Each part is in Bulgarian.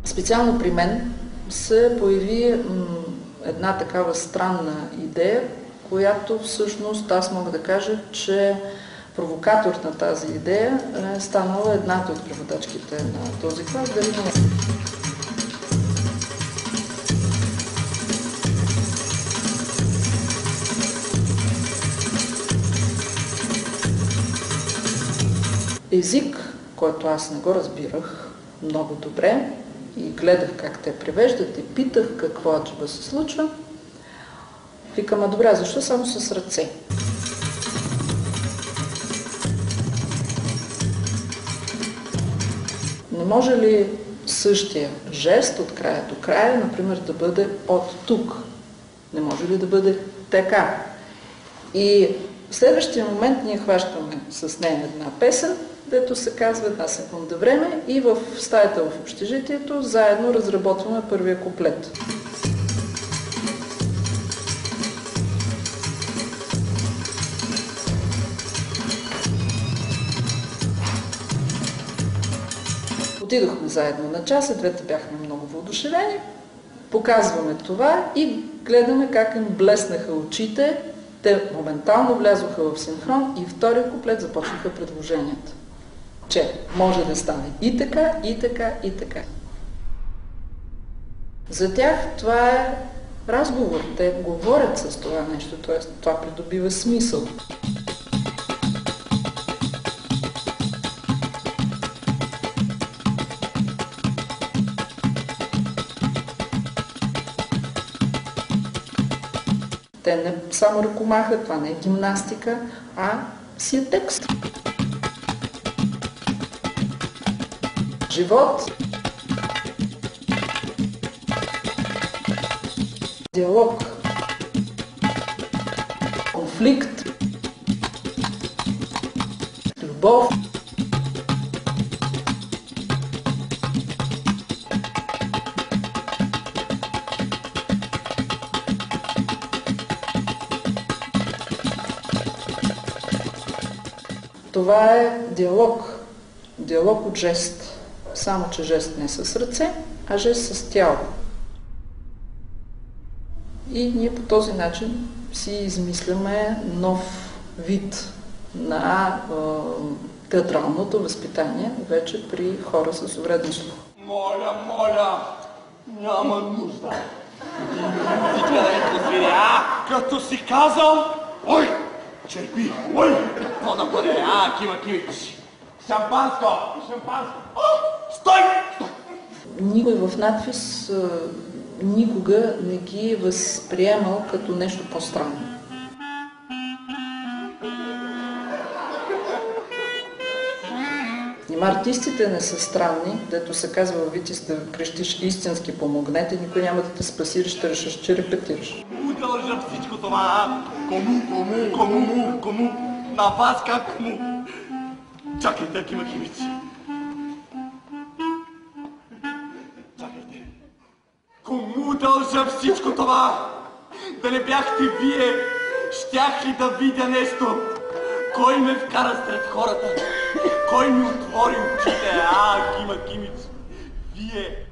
Специално при мен се появи една такава странна идея, която всъщност аз мога да кажа, че провокатор на тази идея е станала едната от преводачките на този клас, Галина. Език, който аз не го разбирах много добре и гледах как те превеждат и питах какво аджеба се случва, викам, а добре, защо само с ръце? Не може ли същия жест от края до края, например, да бъде от тук? Не може ли да бъде така? И в следващия момент ние хващаме с нея една песен, дето се казва една секунда време и в стаята в общежитието заедно разработваме първия куплет. Отидохме заедно на час, двете бяхме много въодушевени, показваме това и гледаме как им блеснаха очите. Те моментално влязоха в синхрон и втория куплет започнаха предложенията. Че може да стане и така, и така, и така. За тях това е разговор. Те говорят с това нещо, т.е. това придобива смисъл. Те не само ръкомаха, това не е гимнастика, а си е текст. Живот, диалог, конфликт, любов, това е диалог. Диалог от жест. Само, че жест не с ръце, а жест с тяло. И ние по този начин си измисляме нов вид на театралното възпитание, вече при хора с увреден слух. Моля, няма нужда. Ти къде ме позверя, като си казал, ой, черпи, ой, какво да бъде, кимич. Шампанско! О, стой! Никой в надпис никога не ги е възприемал като нещо по-странно. Нима артистите не са странни, дето се казва във Витис да крещиш истински помогнете, никой няма да те спаси, ще решиш, че репетираш. Удължа всичко това. Кому? На вас как кому? Чакайте, кимичи. Чакайте. Кому дължа всичко това? Да не бяхте вие, щях ли да видя нещо? Кой ме вкара сред хората? Кой ми отвори очите? Кимич. Вие.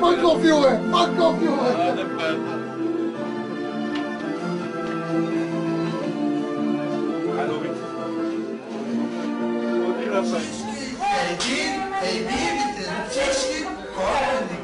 Пак кофил е! Всички корени.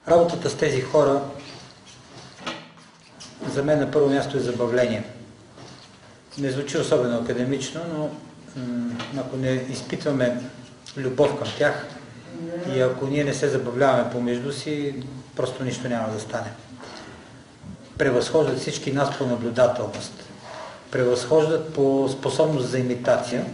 Работата с тези хора за мен на първо място е забавление. Не звучи особено академично, но ако не изпитваме любов към тях и ако ние не се забавляваме помежду си, просто нищо няма да стане. Превъзхождат всички нас по наблюдателност. Превъзхождат по способност за имитация.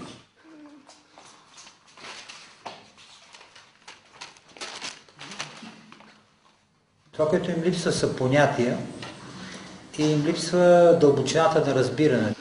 Това, което им липсва, са понятия и им липсва дълбочината на разбиране.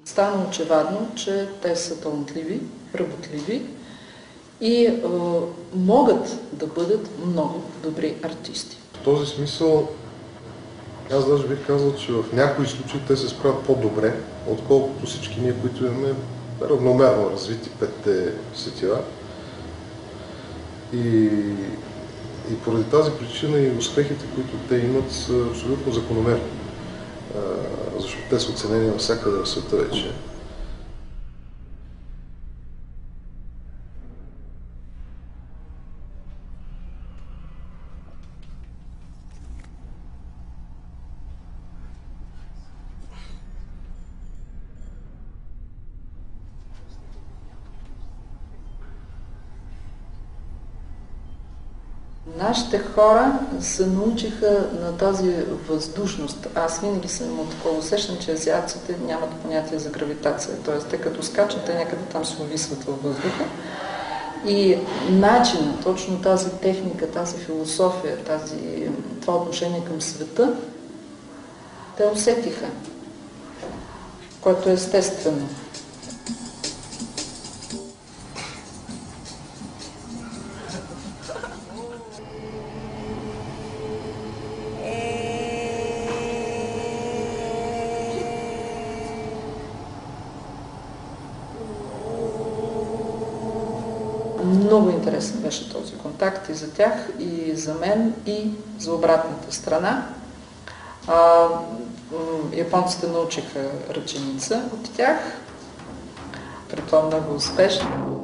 Стана очевадно, че те са талантливи, работливи и могат да бъдат много добри артисти. В този смисъл, аз даже бих казал, че в някои случаи те се справят по-добре, отколкото всички ние, които имаме равномерно развити петте сетива. И поради тази причина и успехите, които те имат, са абсолютно закономерни. Защото те са оценени навсякъде в света вече. Нашите хора се научиха на тази въздушност. Аз винаги съм имал такова усещане, че азиатците нямат понятие за гравитация. Т.е. те като скачат, те някъде там се увисват във въздуха. И начинът, точно тази техника, тази философия, това отношение към света, те усетиха, което е естествено. Много интересен беше този контакт и за тях, и за мен, и за обратната страна. Японците научиха ръченица от тях, при това много успешно.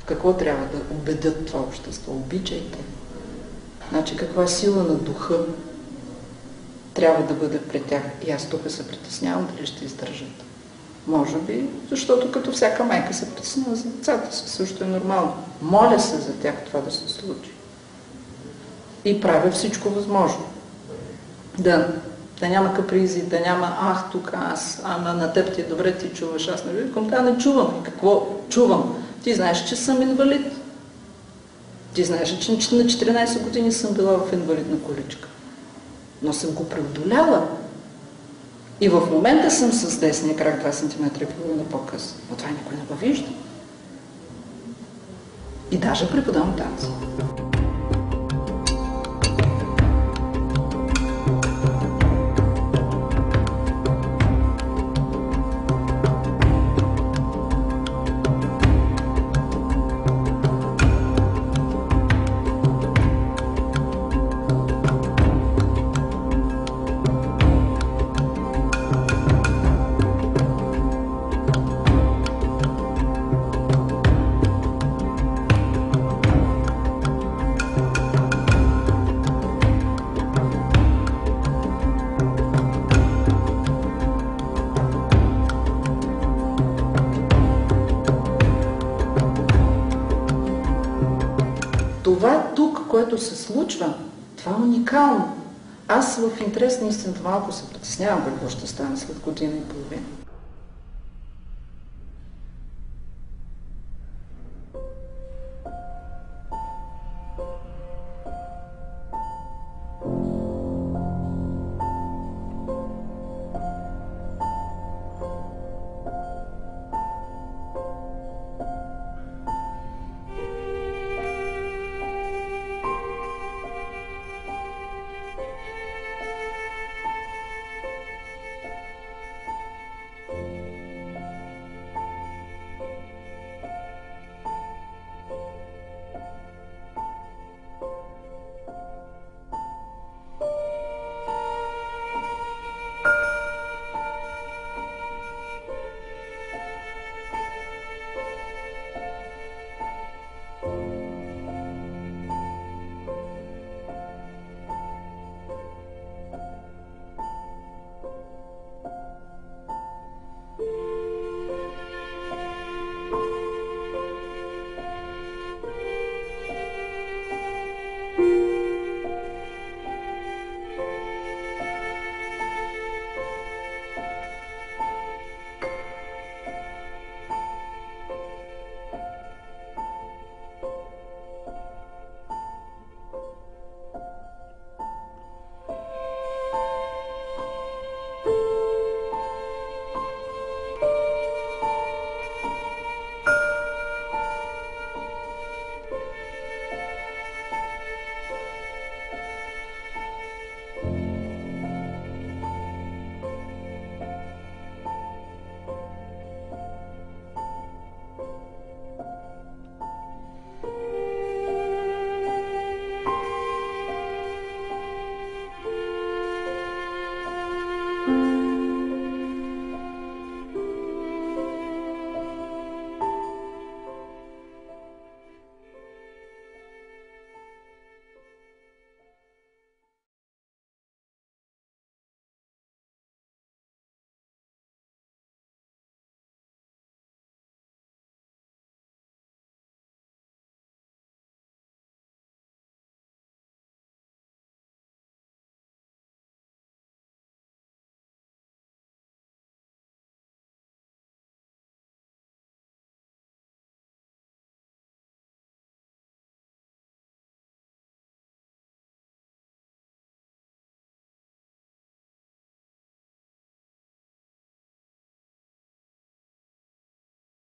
Какво трябва да убедят това общество? Обичайте. Значи каква сила на духа трябва да бъде пред тях? И аз тук се притеснявам дали ще издържат. Може би, защото като всяка майка се притеснява за децата си, също е нормално. Моля се за тях това да се случи. И правя всичко възможно. Да няма капризи, да няма тук аз, ама на теб ти е добре, ти чуваш, аз не викам, не чувам. И какво чувам? Ти знаеш, че съм инвалид. Ти знаеш, че на 14 години съм била в инвалидна количка. Но съм го преодоляла. И в момента съм с десния крак 2 см и половина по-късно. Но това никой не го вижда. И даже преподавам танц. това тук, което се случва, това е уникално. Аз в интерес на истината малко се притеснявам какво ще стане след година и половина.